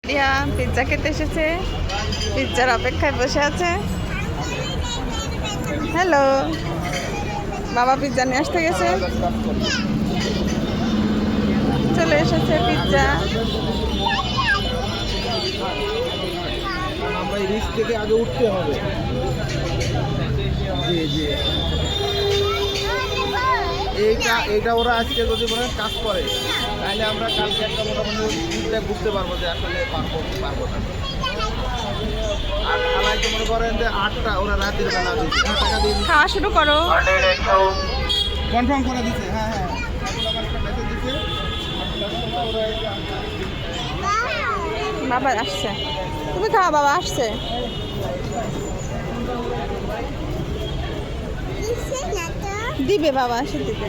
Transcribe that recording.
Riya pizza খেতে এসেছে, পিৎজার অপেক্ষায় বসে আছে। হ্যালো, বাবা পিৎজা নিয়ে আসতে গেছে, চলে এসেছে পিৎজা। আমরা এই রিস্ক থেকে আগে উঠতে হবে। জি জি, এইটা ওরা আজকে যদি মনে হয় কাজ করে তাহলে আমরা কালকে একটা মোটামুটি ফিডব্যাক বুঝতে পারবো যে আসলে পারবো না। আর খালাই তো মনে করেন যে 8টা ওরা রাতের বেলা দিচ্ছে, টাকা দিয়ে খাওয়া শুরু করো। কনফার্ম করে দিচ্ছে। হ্যাঁ হ্যাঁ, আমার একটা মেসেজ দিচ্ছে। বাবা আসছে, তুমি খাওয়া, বাবা আসছে। দিবে বাবা, আসে দিবে।